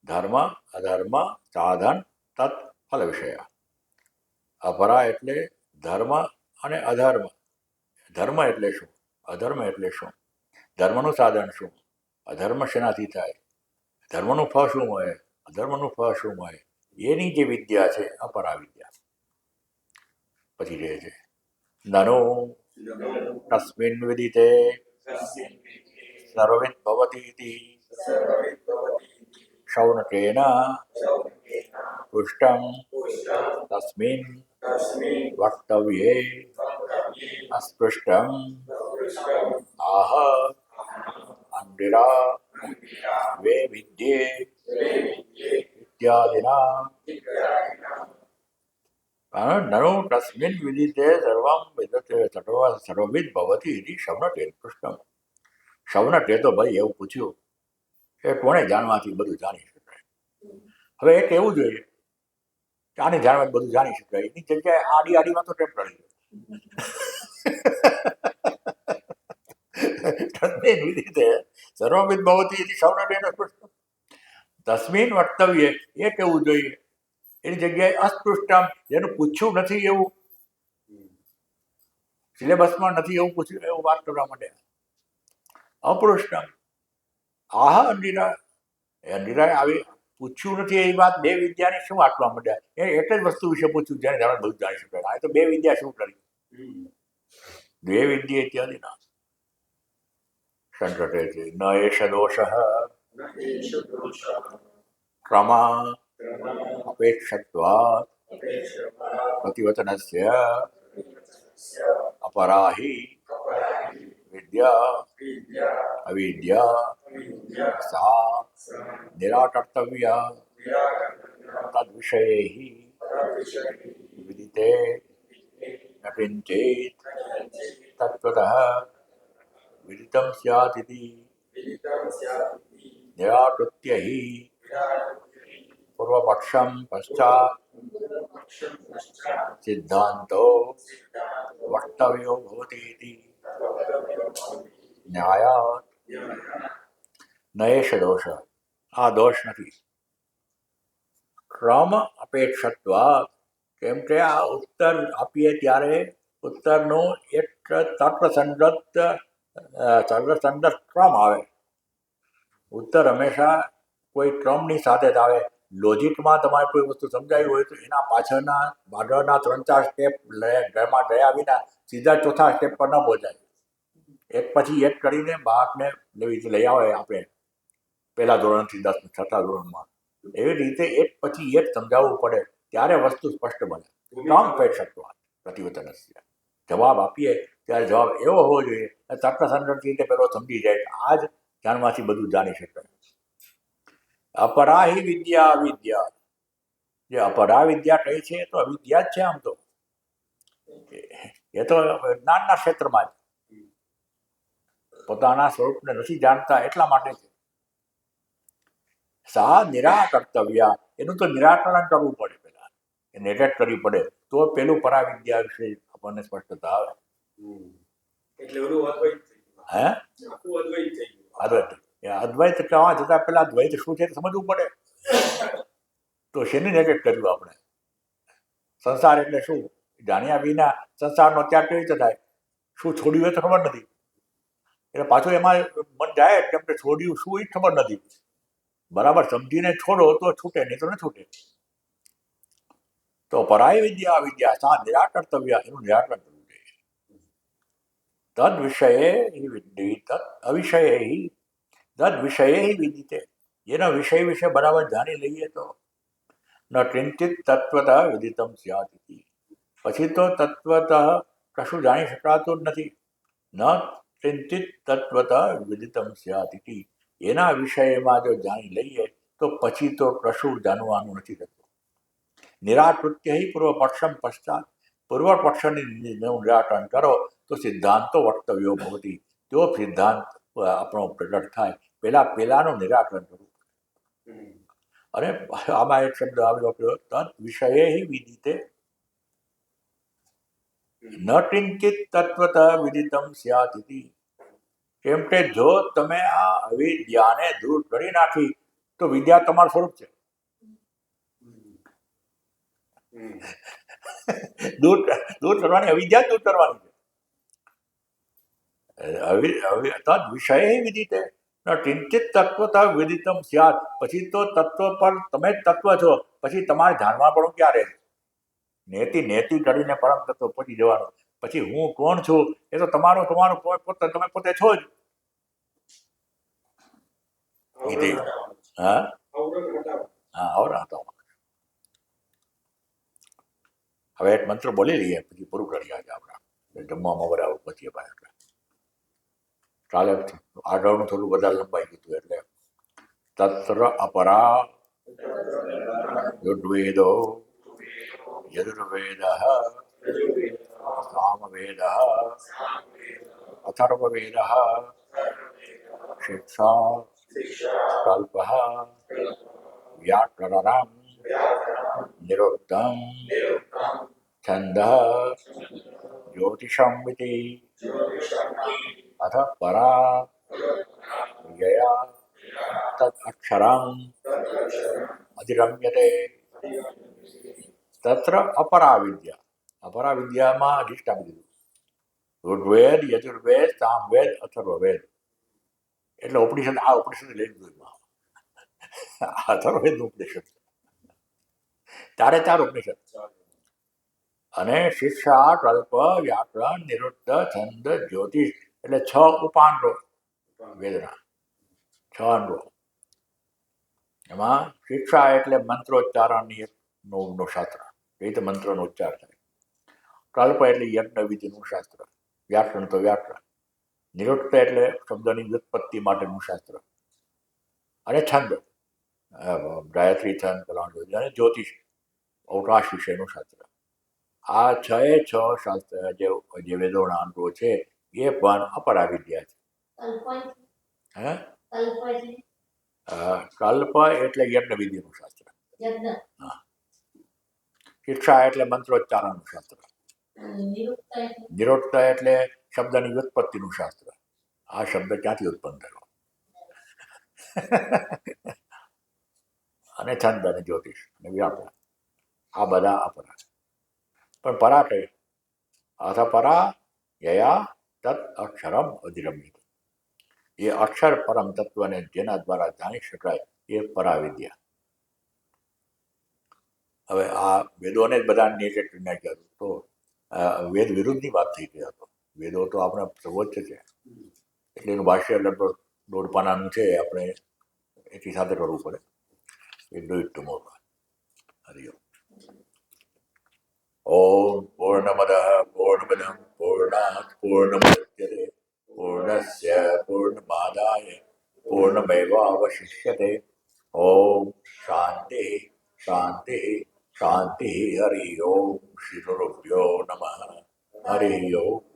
ધર્મ અધર્મ સાધન તત્ ફલ વિષય અપરા એટલે ધર્મ અને અધર્મ ધર્મ એટલે શું અધર્મ એટલે શું ધર્મનું સાધન શું અધર્મ શેનાથી થાય ધર્મનું ફળ શું હોય અધર્મનું ફળ શું હોય એની જે વિદ્યા છે અપરા વિદ્યા પછી રહે છે નનો તસ્મિન વિદિતે સર્વવિદ ભવતિ ઇતિ શૌનકેન પૃષ્ટં તસ્મિન વક્તવ્યે અસ્પૃષ્ટં આહ અંગિરા વે વિદ્યે ઇત્યાદિના નનો તસ્મિન વિદિતે સર્વં વિદતે સર્વવિદ ભવતિ ઇતિ શૌનકેન પૃષ્ટં શૌનકે તો ભાઈ એવું પૂછ્યું કે કોણે જાણવાથી બધું જાણી શકાય હવે એ કહેવું જોઈએ કે આને જાણવાથી બધું જાણી શકાય એની જગ્યાએ આડી આડીમાં તો ટેપ કરી તસ્મિન વિદિતે સર્વવિદ ભવતિ ઇતિ શૌનકેન પૃષ્ટં તસ્મિન વક્તવ્યે એ કહેવું જોઈએ એની જગ્યાએ અસ્પૃષ્ટમ જેનું પૂછ્યું નથી એવું સિલેબસમાં નથી એવું પૂછ્યું એવું વાત કરવા માટે અપૃષ્ટમ આહ અંડિરા અંડિરાએ આવી પૂછ્યું નથી એ વાત બે વિદ્યાને શું આટવા માંડ્યા એ એક જ વસ્તુ વિશે પૂછ્યું જેને જાણે બધું જાણી શકાય આ તો બે વિદ્યા શું કરી બે વિદ્યા ઇત્યાદિના શંકર કહે છે ન એષ દોષ ક્રમા અપેક્ષત્વાत् પ્રતિવચનસ્ય અપરાહિ વિદ્યા અવિદ્યા સા નિરાકર્તવ્યા તદ્વિષયૈ વિદિતે ન કિંચિત તત્વતઃ વિદિतं સ્યાत् ઇતિ નિરાકૃત્ય हि પૂર્વપક્ષમ પશ્ચાત સિદ્ધાંતો વક્તવ્યો ભવતિ ઇતિ ન્યાયાત ન એષ દોષ આ દોષ નથી ક્રમ અપેક્ષત્વાत् કેમ કે આ ઉત્તર આપીએ ત્યારે ઉત્તરનો એક તર્કસંગત ક્રમ આવે ઉત્તર હંમેશા કોઈ ક્રમની સાથે જ આવે લોજિકમાં તમારે કોઈ વસ્તુ સમજાવી હોય તો એના પાછળના આગળના 3-4 સ્ટેપ ઘરમાં ગયા વિના સીધા ચોથા સ્ટેપ પર ન પહોંચાય. એક પછી એક કરીને બાળકને લઈ આવે આપણે પહેલા ધોરણથી 10 છઠ્ઠા ધોરણમાં એવી રીતે એક પછી એક સમજાવવું પડે ત્યારે વસ્તુ સ્પષ્ટ બને. કામ પેટ શકતો પ્રતિવચનસ્ય જવાબ આપીએ ત્યારે જવાબ એવો હોવો જોઈએ તર્કસંગત રીતે પેલો સમજી જાય આ જ ધ્યાનમાંથી બધું જાણી શકે. અપરાહી વિદ્યા અવિદ્યા, જે અપરા વિદ્યા કહી છે તો અવિદ્યા જ છે. આમ તો એ તો જ્ઞાનના ક્ષેત્રમાં જ પોતાના સ્વરૂપને નથી જાણતા એટલા માટે છે. સા નિરાકર્તવ્ય, એનું તો નિરાકરણ કરવું પડે, પેલા એ નેગેટ કરવી પડે તો પેલું પરાવિદ્યા વિશે આપણને સ્પષ્ટતા આવે. એટલે ઓલું અદ્વૈત થઈ ગયું. હે આખું અદ્વૈત થઈ ગયું. અદ્વૈત અદ્વૈત કહેવા જતાં પેલા દ્વૈત શું છે સમજવું પડે. તો શેની નેગેટ કર્યું આપણે? સંસાર એટલે શું જાણ્યા વિના સંસારનો ત્યાગ કેવી રીતે થાય? શું છોડ્યું એ તો ખબર નથી, એટલે પાછું એમાં મન જાય કેમ કે છોડ્યું શું એ ખબર નથી. બરાબર સમજીને છોડો તો છૂટે, નહીં તો ન છૂટે. તો પરાય વિદ્યા અવિદ્યા સા નિરાકર્તવ્ય, એનું નિરાકરણ કરવું જોઈએ. તદ વિષયે વિદ્ય તદ અવિષયે તદ વિષયે વિદિતે, જેના વિષય વિશે બરાબર જાણી લઈએ તો ન કિંચિત તત્વતઃ વિદિતમ સ્યાત ઇતિ, પછી તો તત્વતઃ કશું જાણી શકાતું જ નથી. ન કિંચિત તત્વતઃ વિદિતમ સ્યાત ઇતિ, એના વિષયમાં જો જાણી લઈએ તો પછી તો કશું જાણવાનું નથી થતું. નિરાકૃત્ય પૂર્વપક્ષમ પશ્ચાત, પૂર્વ પક્ષની નિરાકરણ કરો તો સિદ્ધાંતો વક્તવ્યો ભવતી, તો સિદ્ધાંત આપણો પ્રગટ થાય. પેલાનું નિરાકરણ કરવું. અને આમાં એક શબ્દ આવ્યો તદ વિષયે વિદિતે ન કિંચિત તત્વતઃ વિદિતમ સ્યાત ઇતિ, કેમ કે જો તમે આ અવિદ્યાને દૂર કરી નાખી તો વિદ્યા તમારું સ્વરૂપ છે. દૂર કરવાની અવિદ્યા દૂર કરવાની છે. તદ વિષયે વિદિતે ન કિંચિત તત્વતઃ વિદિતમ સ્યાત, પછી તો તત્વ પર તમે જ તત્વ છો, પછી તમારે જાણવા પડો ક્યારે? નેતિ કરીને પરમ તત્વ પહોંચી જવાનો. પછી હું કોણ છું એ તો તમારું પોતે, તમે પોતે છો જ. હા આવરા હતા. હવે એક મંત્ર બોલી લઈએ પછી પૂરું કરીએ આજે આપણે જમવામાં બરાબર પચીએ ભાઈ. ચાલે આગળનું થોડું વધારે લંબાઈ ગયું એટલે તત્ર અપરા ઋગ્વેદો યજુર્વેદ સામવેદ અથર્વવેદ શિક્ષા કલ્પ વ્યાકરણ નિરુક્તમ છંદ જ્યોતિષમ ઇતિ અથ પરા યયા તદ અક્ષરમ અધિગમ્યતે તત્ર અપરા વિદ્યા. અપરા વિદ્યામાં અધિષ્ઠાન દીધું. ઋગ્વેદ યજુર્વેદ સામવેદ અથર્વવેદ એટલે ઉપનિષદ. આ ઉપનિષદ લઈ લીધું. અથર્વવેદ ઉપનિષદ, 4 ઉપનિષદ. અને શિક્ષા કલ્પ વ્યાકરણ નિરુક્ત છંદ જ્યોતિષ એટલે 6 ઉપાંગો વેદના, 6 અંગો. એમાં શિક્ષા એટલે મંત્રોચ્ચારણની નું શાસ્ત્ર, એ રીતે મંત્રનો ઉચ્ચાર થાય. કલ્પ એટલે યજ્ઞ વિધિનું શાસ્ત્ર, વ્યાકરણ તો વ્યાકરણ. નિરુક્ત એટલે શબ્દની વ્યુત્પત્તિ માટેનું શાસ્ત્ર. અને છંદ ગાયત્રી છંદ, અને જ્યોતિષ અવકાશ વિષયનું શાસ્ત્ર. આ 6 શાસ્ત્ર જે વેદોના અંગો છે એ પણ અપરા વિદ્યા છે. હે કલ્પ એટલે યજ્ઞ વિધિનું શાસ્ત્ર. હા. શિક્ષા એટલે મંત્રોચ્ચારણનું શાસ્ત્ર. નિરુક્ત એટલે શબ્દની વ્યુત્પત્તિનું શાસ્ત્ર. આ શબ્દ ક્યાંથી ઉત્પન્ન થયો? અને છંદ અને જ્યોતિષ અને વ્યાકરણ, આ બધા અપરા. પણ પરા કઈ? અથ પરા યયા તત્ અક્ષરમ અધિગમ્યતે, એ અક્ષર પરમ તત્વને જેના દ્વારા જાણી શકાય એ પરાવિદ્યા. હવે આ વેદોને જ બધા નીચે કરી નાખ્યા તો વેદ વિરુદ્ધની વાત થઈ ગઈ હતો. વેદો તો આપણે સર્વોચ્ચ છે, એટલે એનું ભાષ્ય લગભગ 1.5 પાનાનું છે. આપણે એથી સાથે કરવું પડે. We do it tomorrow. Hari ઓમ પૂર્ણમદ પૂર્ણમિદં પૂર્ણાત પૂર્ણમુદચ્યતે પૂર્ણસ્ય પૂર્ણમાદાય પૂર્ણમેવાવશિષ્યતે. ઓમ શાંતિ શાંતિ શાંતિ. હરિ ઓમ શ્રી ગુરુભ્યો નમઃ. હરિ ઓમ.